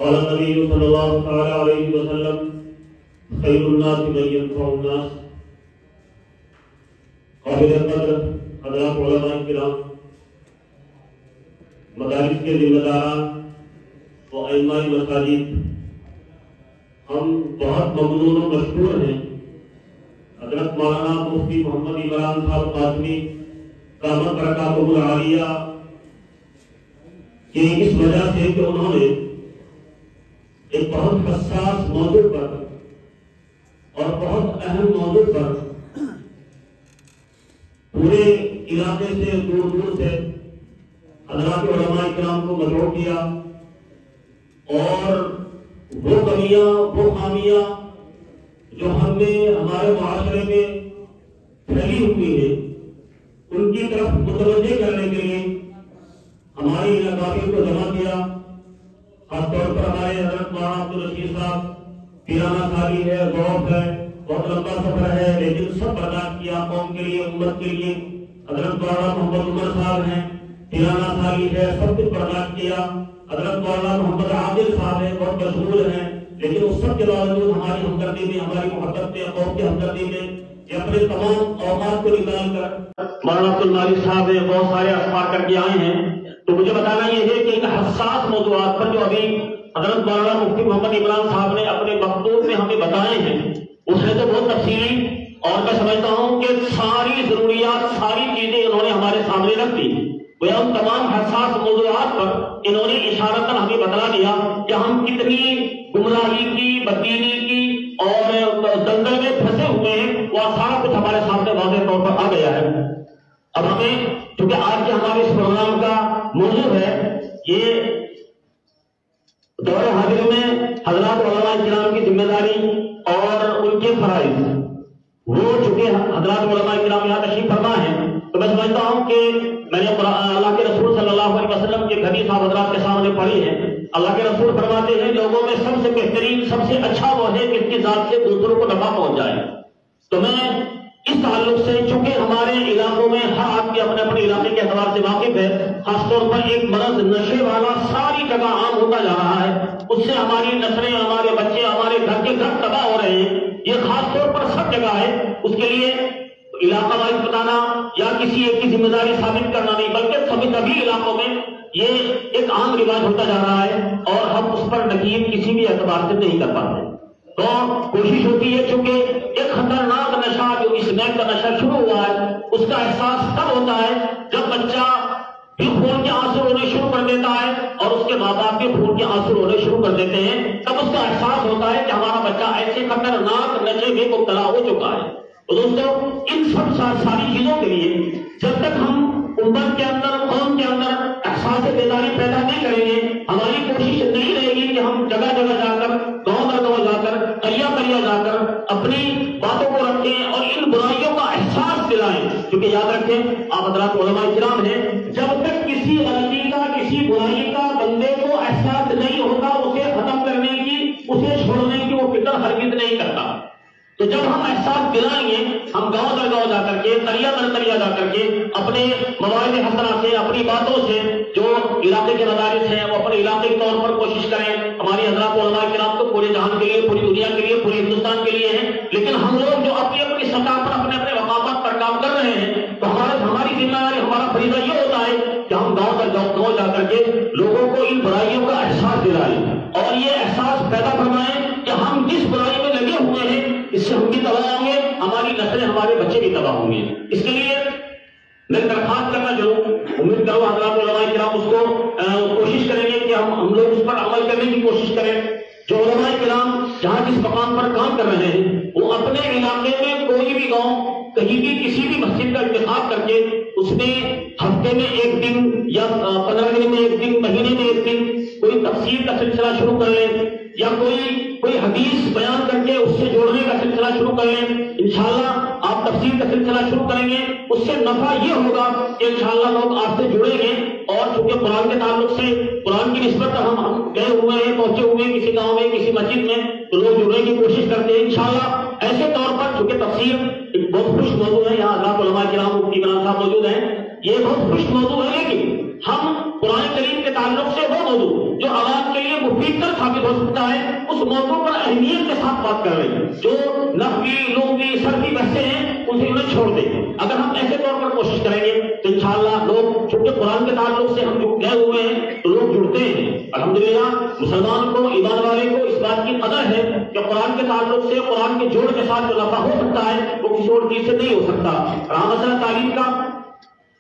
قال النبي صلى الله تعالى عليه وسلم خير الناس من ينفع الناس. قابل قدر حضرات علماء کرام، مدارس کے ذمہ داران و ائمہ مساجد، ہم بہت ممنون و مشکور ہیں حضرت مولانا مفتی محمد عمران صاحب قاسمی دامت برکاتہ العالیہ کہ اس وجہ سے کہ انہوں نے ایک بہت حساس موضوع پر اور بہت اہم موضوع پر پورے علاقے سے دور دور سے حضرات علماء کرام کو مدعو کیا، اور وہ کمیاں، وہ خامیاں جو ہم نے ہمارے معاشرے میں پھیلی ہوئی ہیں ان کی طرف متوجہ کرنے کے لیے ہماری علاقائی کو جمع کیا. خاص طور پر ہمارے حضرت مولانا عبدالرشید صاحب پیرانہ سالی ہے، ذوق ہے، بہت لمبا سفر ہے، لیکن سب برداشت کیا قوم کے لیے، امت کے لیے. حضرت مولانا محمد عمر صاحب ہیں، پیرانہ سالی ہے، سب کچھ برداشت کیا. حضرت مولانا محمد عادل صاحب ہیں، بہت مشہور ہیں، لیکن اس سب کے باوجود ہماری ہمدردی میں، ہماری محبت میں، قوم کی ہمدردی میں یہ اپنے تمام اوقات کو نکال کر مولانا عبدالمالک صاحب ہیں، بہت سارے اسفار کر کے آئے ہیں. تو مجھے بتانا یہ ہے کہ ان حساس موضوعات پر جو ابھی حضرت مولانا مفتی محمد عمران صاحب نے اپنے مکتوب میں ہمیں بتائے ہیں، اس میں تو بہت تفصیلی، اور میں سمجھتا ہوں کہ ساری ضروریات، ساری چیزیں انہوں نے ہمارے سامنے رکھ دی. وہ ان تمام حساس موضوعات پر انہوں نے اشارتاً ہمیں بتلا دیا کہ ہم کتنی گمراہی کی، بددینی کی اور دنگل میں پھنسے ہوئے ہیں. وہ سارا کچھ ہمارے سامنے واضح طور پر آ گیا ہے. اب ہمیں چونکہ آج کے ہمارے اس پروگرام کا موضوع ہے یہ دور حاضر میں حضرات علماء کرام کی ذمہ داری اور ان کے فرائض، وہ چونکہ حضرات علماء کرام یہاں تشریف فرما ہیں تو میں سمجھتا ہوں کہ میں نے اللہ کے رسول صلی اللہ علیہ وسلم کی حدیث آپ حضرات کے سامنے پڑھی ہے. اللہ کے رسول فرماتے ہیں لوگوں میں سب سے بہترین، سب سے اچھا وہ ہے کہ اس کی ذات سے دوسروں کو نفع پہنچ جائے. تو میں اس تعلق سے چونکہ ہمارے علاقوں میں ہر آدمی اپنے اپنے علاقے کے اعتبار سے واقف ہے، خاص طور پر ایک مرض نشے والا ساری جگہ عام ہوتا جا رہا ہے، اس سے ہماری نسلیں، ہمارے بچے، ہمارے گھر کے گھر تباہ ہو رہے ہیں. یہ خاص طور پر سب جگہ ہے. اس کے لیے علاقہ وائز بتانا یا کسی ایک کی ذمہ داری ثابت کرنا نہیں، بلکہ سبھی علاقوں میں یہ ایک عام رواج ہوتا جا رہا ہے اور ہم اس پر نکیر کسی بھی اعتبار سے نہیں کر پاتے. تو کوشش ہوتی ہے چونکہ ایک خطرناک نشہ جو اس نیک کا نشہ شروع ہوا ہے اس کا احساس تب ہوتا ہے جب بچہ بھی خون کے آنسو رونے شروع کر دیتا ہے اور اس کے ماں باپ بھی خون کے آنسو رونے شروع کر دیتے ہیں. تب اس کا احساس ہوتا ہے کہ ہمارا بچہ ایسے خطرناک نشے میں مبتلا ہو چکا ہے. تو دوستو ان سب ساری چیزوں کے لیے جب تک ہم امت کے اندر، قوم کے اندر احساس بیداری پیدا نہیں کریں گے، ہماری کوشش نہیں رہے گی کہ ہم جگہ جگہ جا کر، گاؤں در گاؤں جا کر، قریا جا کر اپنی باتوں کو رکھیں اور ان برائیوں کا احساس دلائیں. کیونکہ یاد رکھیں آپ حضرات علماء کرام ہیں، جب تک کسی غلطی کا، کسی برائی کا بندے کو احساس نہیں ہوتا اسے ختم کرنے کی، اسے چھوڑنے کی وہ فکر ہرگز نہیں کرتا. تو جب ہم احساس دلائیں گے، ہم گاؤں در گاؤں جا کر کے، قریا در قریا جا کر کے اپنے مواد حسنہ سے، اپنی باتوں سے، جو علاقے کے مدارس ہیں وہ اپنے علاقے کے طور پر کوشش کریں. ہماری حضرات علماء کرام تو پورے جہان کے لیے، پوری دنیا کے لیے، پورے ہندوستان کے لیے ہیں، لیکن ہم لوگ جو اپنی اپنی سطح پر اپنے اپنے مقامات پر کام کر رہے ہیں تو ہماری ذمہ داری، ہمارا فریضہ یہ ہوتا ہے کہ ہم گاؤں در گاؤں جا کر کے لوگوں کو ان برائیوں کا احساس دلائیں اور یہ احساس پیدا فرمائیں کہ ہم جس برائی میں لگے ہوئے ہیں اس سے ہم بھی تباہ ہوں گے، ہماری نسلیں، ہمارے بچے بھی تباہ ہوں گے. اس کے لیے میں درخواست کرنا ضرور امید کروں حضرات علماء کرام اس کو کوشش کریں گے کہ ہم لوگ اس پر عمل کرنے کی کوشش کریں. جو علماء کرام جہاں جس مقام پر کام کر رہے ہیں وہ اپنے علاقے میں کوئی بھی گاؤں، کہیں بھی کسی بھی مسجد کا انتخاب کر کے اس میں ہفتے میں ایک دن یا 15 دن میں ایک دن، مہینے میں ایک دن کوئی تفسیر کا سلسلہ شروع کر لیں یا کوئی حدیث بیان کر کے اس سے جوڑنے کا سلسلہ شروع کر لیں. انشاءاللہ آپ تفسیر کا سلسلہ شروع کریں گے، اس سے نفع یہ ہوگا کہ انشاءاللہ لوگ آپ سے جڑیں گے. اور چونکہ قرآن کے تعلق سے، قرآن کی نسبت ہم گئے ہوئے ہیں، پہنچے ہوئے ہیں کسی گاؤں میں، کسی مسجد میں، تو لوگ جڑنے کی کوشش کرتے ہیں انشاءاللہ. ایسے طور پر چونکہ تفسیر ایک بہت خوش موضوع ہے، یہاں حضرات علماء کرام مفتی کرام صاحب موجود ہیں، یہ بہت خوش موضوع ہے، لیکن ہم قرآن کریم کے تعلق سے وہ موضوع جو عوام کے لیے مفید تر ثابت ہو سکتا ہے اس موضوع پر اہمیت کے ساتھ بات کر رہے ہیں. جو نحوی لغوی سرفی بحثیں ہیں اسے انہیں چھوڑ دیں. اگر ہم ایسے طور پر کوشش کریں گے تو انشاءاللہ لوگ چونکہ قرآن کے تعلق سے ہم جو گئے ہوئے ہیں تو لوگ جڑتے ہیں. الحمدللہ مسلمان کو ایمان والے کو اس بات کی قدر ہے کہ قرآن کے تعلق سے قرآن کے جوڑ کے ساتھ جو نفع ہو سکتا ہے وہ کسی اور چیز سے نہیں ہو سکتا. رہا مسئلہ تعلیم کا،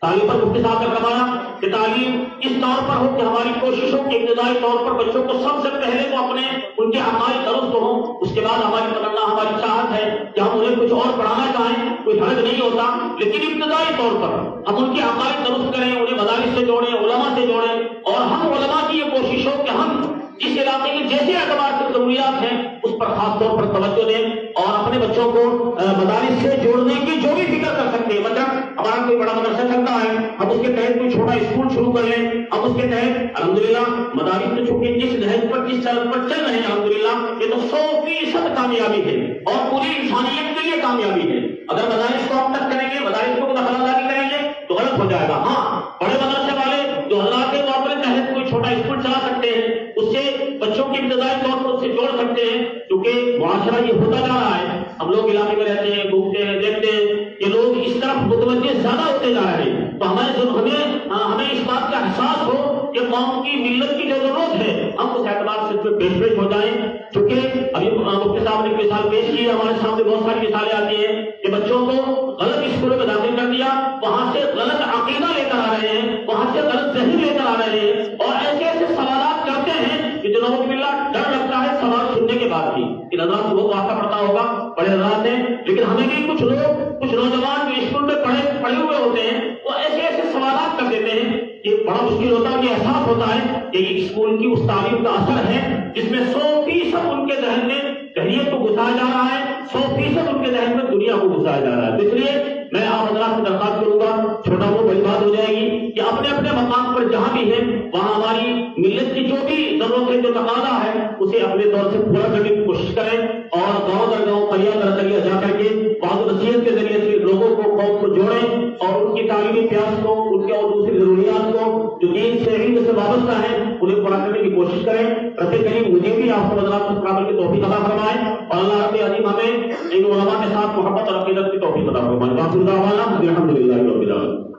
تعلیم پر مفتی صاحب نے فرمایا کہ تعلیم اس طور پر ہو کہ ہماری کوشش ہو کہ ابتدائی طور پر بچوں کو سب سے پہلے تو اپنے ان کے عقائد درست ہوں. اس کے بعد ہماری تمنا ہماری چاہت ہے کہ ہم انہیں کچھ اور پڑھانا چاہیں، کوئی حرج نہیں ہوتا، لیکن ابتدائی طور پر ہم ان کے عقائد درست کریں، انہیں مدارس سے جوڑیں، علماء سے جوڑیں. اور ہم علماء کی یہ کوشش ہو کہ ہم اس علاقے کے جیسے اعتبار سے ضروریات ہیں اس پر خاص طور پر توجہ دیں اور اپنے بچوں کو مدارس سے جوڑنے کی جو بھی فکر کر سکتے ہیں. مثلا ہمارا کوئی بڑا مدرسہ چلتا ہے، ہم اس کے تحت کوئی چھوٹا اسکول شروع کر لیں، ہم اس کے تحت الحمدللہ مدارس سے چونکہ جس نہج پر جس سڑک پر چل رہے ہیں الحمدللہ یہ تو 100% کامیابی ہے اور پوری انسانیت کے لیے کامیابی ہے. اگر مدارس کو ہم تک کریں گے، مدارس کو دخل اندازی کریں گے تو غلط ہو جائے گا. ہاں بڑے مدرسے والے جو حضرات کے طور پر تحت کوئی چھوٹا اسکول چلا سکتے ہیں، اس سے بچوں کی ابتدائی طور پر اس سے جوڑ سکتے ہیں. کیونکہ معاشرہ یہ ہوتا جا رہا ہے، ہم لوگ علاقے میں رہتے ہیں، گھومتے ہیں، دیکھتے ہیں کہ لوگ اس طرف متوجہ زیادہ ہوتے جا رہے ہیں. تو ہمیں اس بات کا احساس ہو کہ قوم کی ملت کی جو ضرورت ہے ہم اس اعتبار سے پیش ہو جائیں. چونکہ ابھی مفتی صاحب نے مثال پیش کی، ہمارے سامنے بہت ساری مثالیں آتی ہیں کہ بچوں کو غلط اسکولوں میں داخل کر دیا، وہاں سے غلط عقیدہ لے کر آ رہے ہیں، وہاں سے غلط ذہن لے کر آ رہے ہیں اور ایسے ایسے سوالات کرتے ہیں کہ جناب باللہ ڈر لگتا ہے سوال سننے کے بعد بھی. ان حضرات کو واقعہ پڑتا ہوگا، بڑے حضرات ہیں، لیکن ہمیں بھی کچھ لوگ کچھ نوجوان جو اسکول میں پڑھے ہوئے ہوتے ہیں وہ ایسے ایسے سوالات کر دیتے ہیں کہ بڑا مشکل ہوتا ہے. یہ احساس ہوتا ہے کہ یہ اسکول کی اس تعلیم کا اثر ہے جس میں 100% ان کے ذہن میں دہریت کو گھسایا جا رہا ہے، 100% ان کے ذہن میں دنیا کو گھسایا جا رہا ہے. اس لیے میں آپ حضرات سے درخواست کروں گا، چھوٹا وہ بڑی بات ہو جائے گی کہ اپنے اپنے مقام پر جہاں بھی ہے وہاں ہماری ملت کی جو بھی ضرورت ہے، جو تقاضا ہے، اسے اپنے طور سے پورا کرنے کی کوشش کریں اور گاؤں در گاؤں قریہ در قریہ جا کر کے بعض نصیحت کے ذریعے سے لوگوں کو قوم کو جوڑیں اور ان کی تعلیمی پیاس کو، ان کے اور دوسری ضروریات کو جو دین سے علم سے وابستہ ہیں انہیں پورا کرنے کی کوشش کریں. رب کریم مجھے بھی آپ کو حضرات کو قابل کی توفیق عطا فرمائے اور اللہ رب عظیم ہمیں ان علماء کے ساتھ محبت اور عقیدت کی توفیق عطا فرمائے. الحمدللہ رب العالمین.